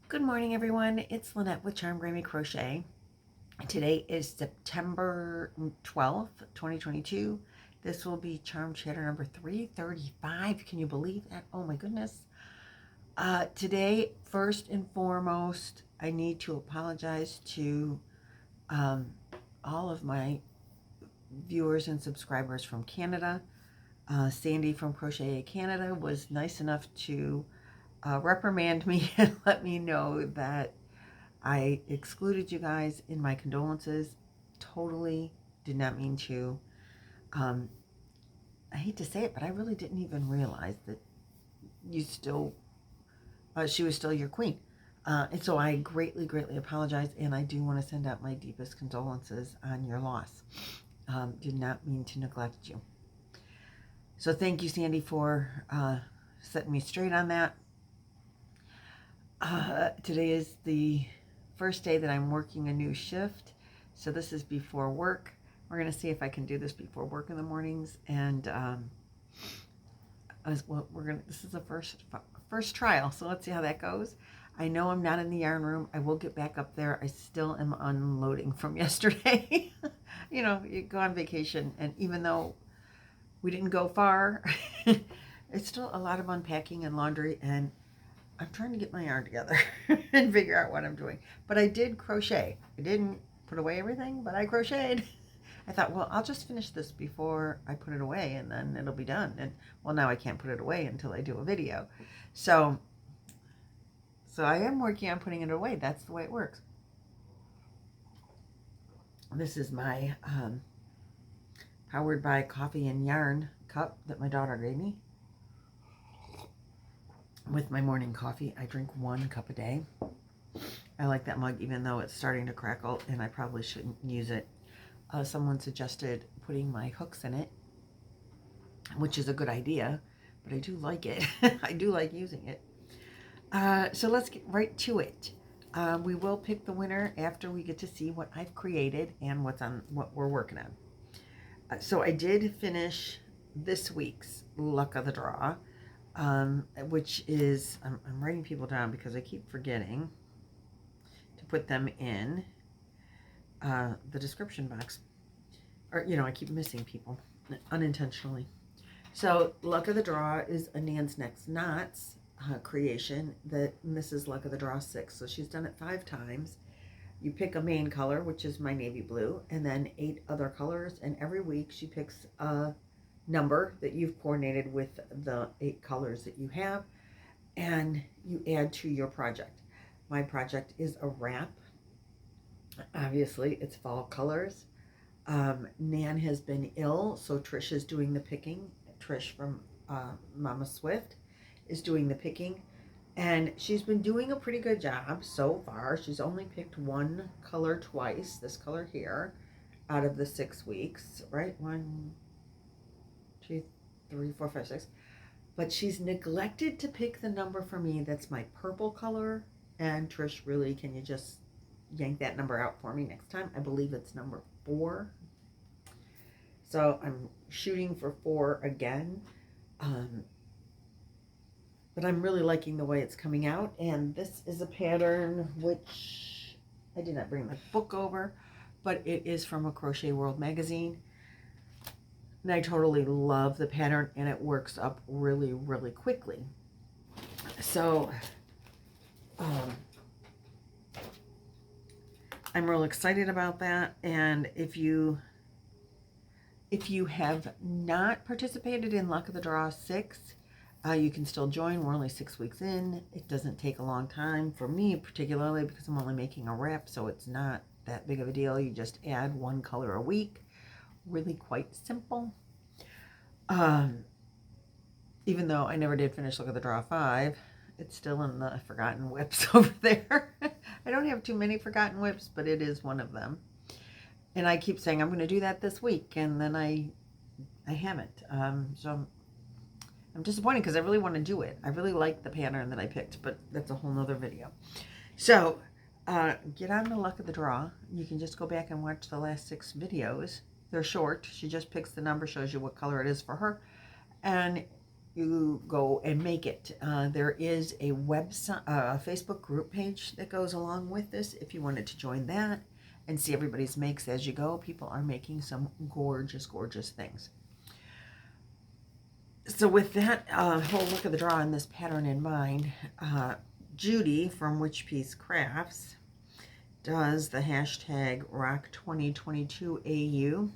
Good morning, everyone. It's Lynette with Charm Grammy Crochet. Today is September 12th, 2022. This will be Charm Chatter number 335. Can you believe that? Oh my goodness. Today, first and foremost, I need to apologize to all of my viewers and subscribers from Canada. Sandy from Crochet Canada was nice enough to reprimand me and let me know that I excluded you guys in my condolences. Totally did not mean to. I hate to say it, but I really didn't even realize that you still, she was still your queen. And so I greatly, greatly apologize, and I do want to send out my deepest condolences on your loss. Did not mean to neglect you. So thank you, Sandy, for setting me straight on that. Today is the first day that I'm working a new shift, so this is before work. We're going to see if I can do this before work in the mornings, and this is the first trial, so let's see how that goes. I know I'm not in the yarn room. I will get back up there. I still am unloading from yesterday. You know, you go on vacation, and even though we didn't go far, it's still a lot of unpacking and laundry, and I'm trying to get my yarn together and figure out what I'm doing. But I did crochet. I didn't put away everything, but I crocheted. I thought, well, I'll just finish this before I put it away, and then it'll be done. And well, now I can't put it away until I do a video. So I am working on putting it away. That's the way it works. This is my powered by coffee and yarn cup that my daughter gave me. With my morning coffee, I drink 1 cup a day. I like that mug, even though it's starting to crackle, and I probably shouldn't use it. Someone suggested putting my hooks in it, which is a good idea, but I do like it. I do like using it. So let's get right to it. We will pick the winner after we get to see what I've created and what we're working on. So I did finish this week's Luck of the Draw. Which is, I'm writing people down because I keep forgetting to put them in the description box. Or, you know, I keep missing people unintentionally. So, Luck of the Draw is a Nan's Next Knots creation. And this is Luck of the Draw 6. So, she's done it 5 times. You pick a main color, which is my navy blue, and then 8 other colors. And every week she picks a number that you've coordinated with the 8 colors that you have, and you add to your project. My project is a wrap. Obviously, it's fall colors. Nan has been ill, so Trish is doing the picking. Trish from Mama Swift is doing the picking, and she's been doing a pretty good job so far. She's only picked 1 color twice, this color here, out of the 6 weeks, right? 1, 2, 3, 4, 5, 6. But she's neglected to pick the number for me that's my purple color. And Trish, really, can you just yank that number out for me next time? I believe it's number 4. So I'm shooting for 4 again. But I'm really liking the way it's coming out. And this is a pattern which I did not bring my book over, but it is from a Crochet World magazine. And I totally love the pattern, and it works up really, really quickly. So I'm real excited about that. And if you have not participated in Luck of the Draw 6, you can still join. We're only 6 weeks in. It doesn't take a long time for me, particularly because I'm only making a wrap, so it's not that big of a deal. You just add 1 color a week. Really quite simple. Even though I never did finish Look at the Draw 5, it's still in the Forgotten Whips over there. I don't have too many Forgotten Whips, but it is one of them. And I keep saying I'm going to do that this week, and then I haven't. So I'm disappointed because I really want to do it. I really like the pattern that I picked, but that's a whole nother video. So get on the Luck of the Draw. You can just go back and watch the last 6 videos. They're short. She just picks the number, shows you what color it is for her, and you go and make it. There is a website, a Facebook group page that goes along with this if you wanted to join that and see everybody's makes as you go. People are making some gorgeous, gorgeous things. So with that whole look of the draw and this pattern in mind, Judy from Witch Piece Crafts does the hashtag Rock2022AU.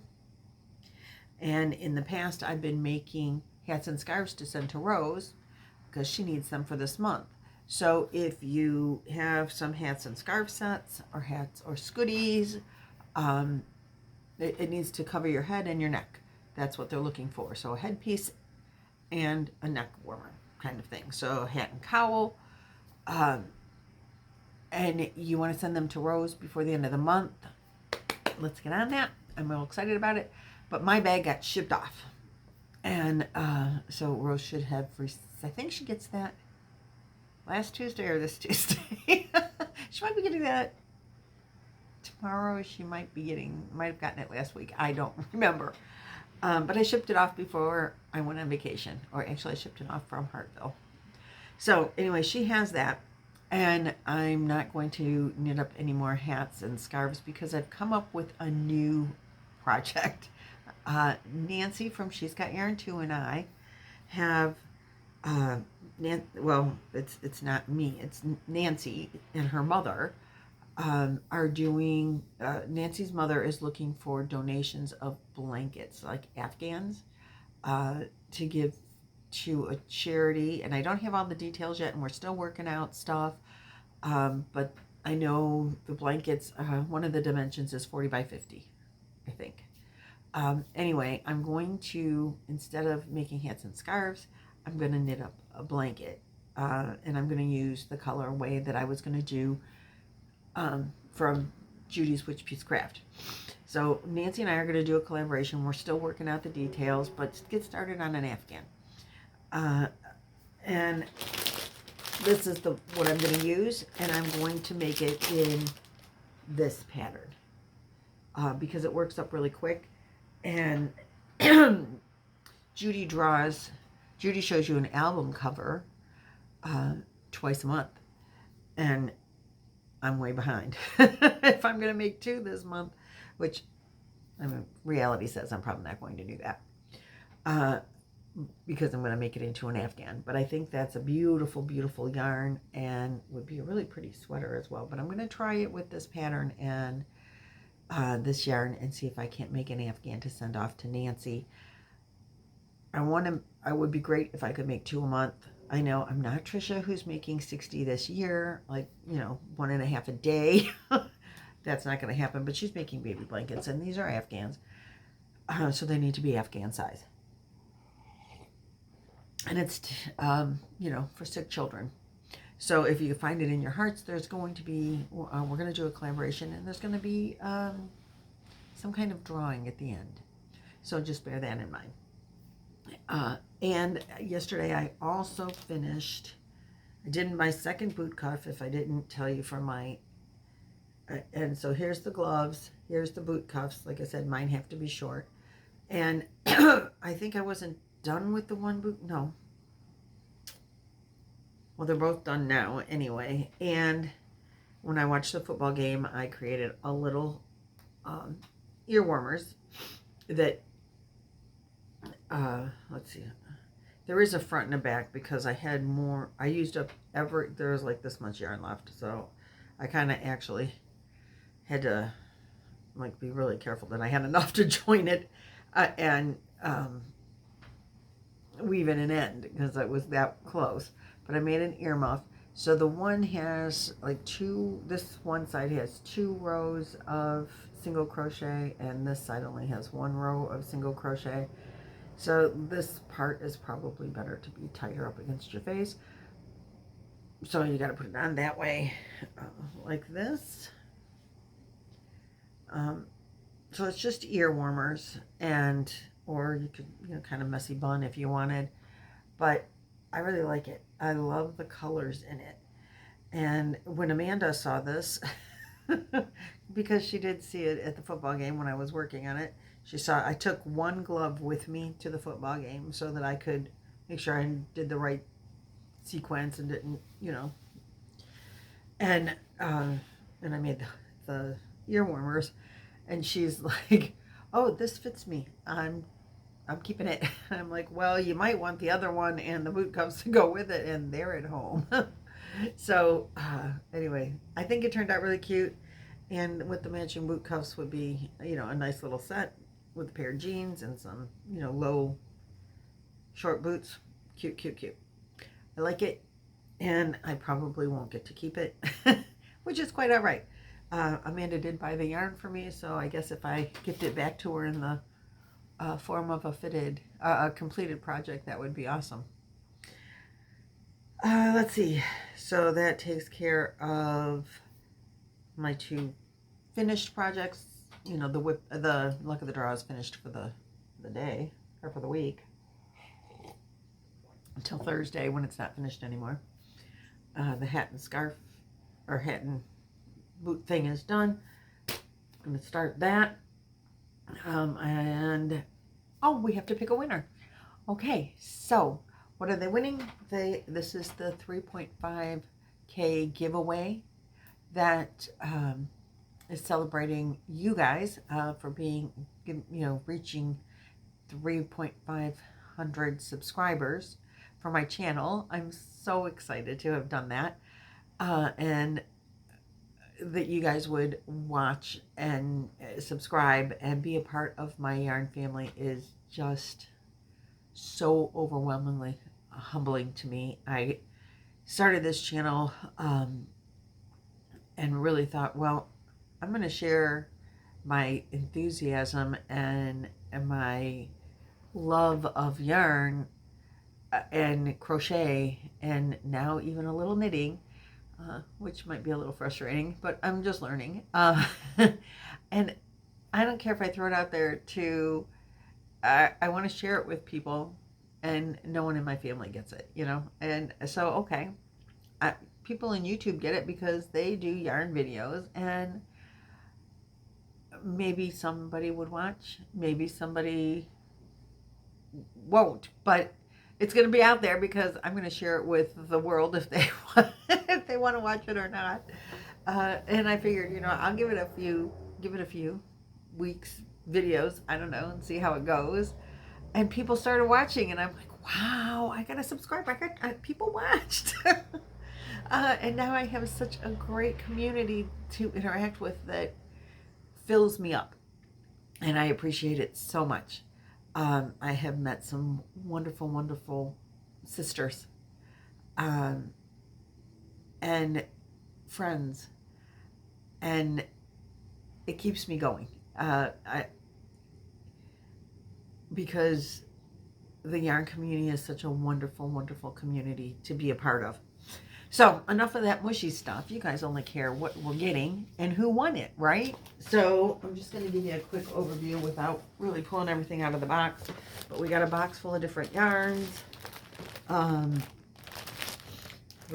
And in the past, I've been making hats and scarves to send to Rose because she needs them for this month. So if you have some hats and scarf sets or hats or scooties, it needs to cover your head and your neck. That's what they're looking for. So a headpiece and a neck warmer kind of thing. So hat and cowl. And you want to send them to Rose before the end of the month. Let's get on that. I'm real excited about it. But my bag got shipped off. And so Rose should have, I think she gets that last Tuesday or this Tuesday. She might be getting that tomorrow. She might have gotten it last week. I don't remember. But I shipped it off before I went on vacation. Or actually I shipped it off from Hartville. So anyway, she has that. And I'm not going to knit up any more hats and scarves because I've come up with a new project. Nancy from She's Got Yarn Too and I have, well, it's not me, it's Nancy and her mother are doing, Nancy's mother is looking for donations of blankets, like Afghans, to give to a charity. And I don't have all the details yet, and we're still working out stuff. But I know the blankets, one of the dimensions is 40 by 50, I think. Anyway, I'm going to, instead of making hats and scarves, I'm going to knit up a blanket. And I'm going to use the colorway that I was going to do from Judy's Witch Piece Craft. So Nancy and I are going to do a collaboration. We're still working out the details, but get started on an Afghan. And this is what I'm going to use, and I'm going to make it in this pattern because it works up really quick. And Judy shows you an album cover twice a month, and I'm way behind. If I'm going to make 2 this month, which I mean, reality says I'm probably not going to do that. Because I'm going to make it into an Afghan. But I think that's a beautiful, beautiful yarn and would be a really pretty sweater as well. But I'm going to try it with this pattern and this yarn and see if I can't make an Afghan to send off to Nancy. I would be great if I could make 2 a month. I know I'm not Trisha, who's making 60 this year, like, 1.5 a day. That's not going to happen, but she's making baby blankets, and these are Afghans. So they need to be Afghan size. And it's, for sick children. So if you find it in your hearts, there's going to be, we're going to do a collaboration, and there's going to be some kind of drawing at the end. So just bear that in mind. And yesterday I also finished, I did my second boot cuff, if I didn't tell you, for my, and so here's the gloves, here's the boot cuffs. Like I said, mine have to be short. And I think I wasn't done with the one boot. No. Well, they're both done now anyway. And when I watched the football game, I created a little ear warmers that, let's see. There is a front and a back because I had more. I used up there was like this much yarn left. So I kind of actually had to be really careful that I had enough to join it and weave in an end because it was that close. But I made an earmuff. So the one has this one side has 2 rows of single crochet, and this side only has 1 row of single crochet. So this part is probably better to be tighter up against your face. So you got to put it on that way, like this. So it's just ear warmers, or you could, kind of messy bun if you wanted. But I really like it. I love the colors in it. And when Amanda saw this, because she did see it at the football game when I was working on it, she saw I took 1 glove with me to the football game so that I could, make sure I did the right sequence and didn't, and I made the ear warmers, and she's like, oh, this fits me. I'm keeping it. I'm like, well, you might want the other one and the boot cuffs to go with it, and they're at home. So anyway, I think it turned out really cute, and with the matching boot cuffs would be, a nice little set with a pair of jeans and some, low short boots. Cute, cute, cute. I like it, and I probably won't get to keep it, which is quite all right. Amanda did buy the yarn for me, so I guess if I gift it back to her in the form of a completed project, that would be awesome. Let's see. So that takes care of my 2 finished projects. The Luck of the Draw is finished for the day, or for the week, until Thursday when it's not finished anymore. The hat and scarf, or hat and boot thing is done. I'm going to start that. And we have to pick a winner. Okay, so what are they winning? This is the 3.5K giveaway that is celebrating you guys for being, reaching 3,500 subscribers for my channel. I'm so excited to have done that, and that you guys would watch and subscribe and be a part of my yarn family is just so overwhelmingly humbling to me. I started this channel and really thought, well, I'm going to share my enthusiasm and my love of yarn and crochet, and now even a little knitting, which might be a little frustrating, but I'm just learning. And I don't care if I throw it out there to, I want to share it with people, and no one in my family gets it, And so, okay, people in YouTube get it because they do yarn videos, and maybe somebody would watch, maybe somebody won't, but it's going to be out there because I'm going to share it with the world if they want to watch it or not. And I figured, I'll give it a few weeks videos, I don't know, and see how it goes. And people started watching, and I'm like, wow, I got to subscribe. People watched. And now I have such a great community to interact with that fills me up, and I appreciate it so much. I have met some wonderful, wonderful sisters and friends, and it keeps me going because the yarn community is such a wonderful, wonderful community to be a part of. So enough of that mushy stuff. You guys only care what we're getting and who won it, right? So I'm just going to give you a quick overview without really pulling everything out of the box. But we got a box full of different yarns. 3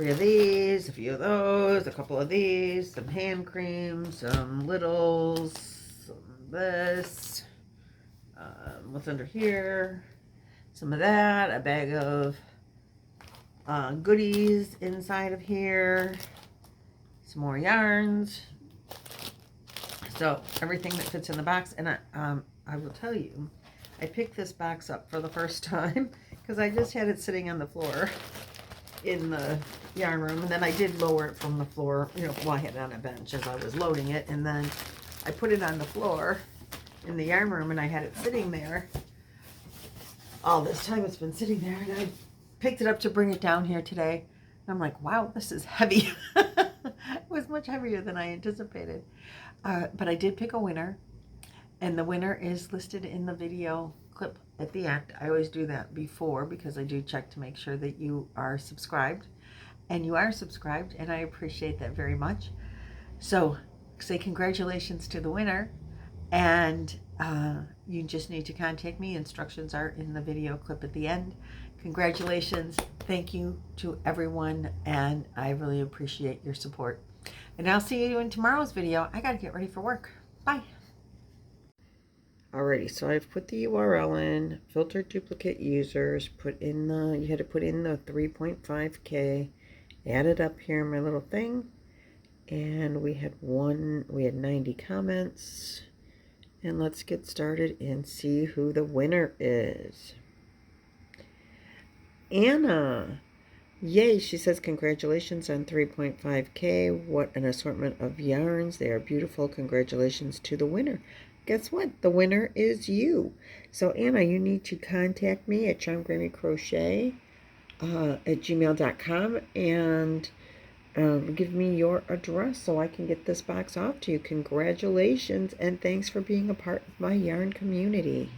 of these, a few of those, a couple of these, some hand cream, some littles, some of this. What's under here? Some of that, a bag of goodies inside of here, some more yarns. So everything that fits in the box. And I will tell you, I picked this box up for the first time because I just had it sitting on the floor in the yarn room, and then I did lower it from the floor, I had it on a bench as I was loading it, and then I put it on the floor in the yarn room, and I had it sitting there all this time. It's been sitting there, and I picked it up to bring it down here today. And I'm like, wow, this is heavy. It was much heavier than I anticipated. But I did pick a winner, and the winner is listed in the video clip at the end. I always do that before because I do check to make sure that you are subscribed. And you are subscribed, and I appreciate that very much. So say congratulations to the winner, and you just need to contact me. Instructions are in the video clip at the end. Congratulations. Thank you to everyone, and I really appreciate your support. And I'll see you in tomorrow's video. I got to get ready for work. Bye. Alrighty, so I've put the URL in, filtered duplicate users, you had to put in the 3.5K, added up here my little thing, and we had 90 comments, and let's get started and see who the winner is. Anna, yay, she says, congratulations on 3.5K, what an assortment of yarns, they are beautiful, congratulations to the winner. Guess what? The winner is you. So, Anna, you need to contact me at charmedgrammycrochet at gmail.com and give me your address so I can get this box off to you. Congratulations, and thanks for being a part of my yarn community.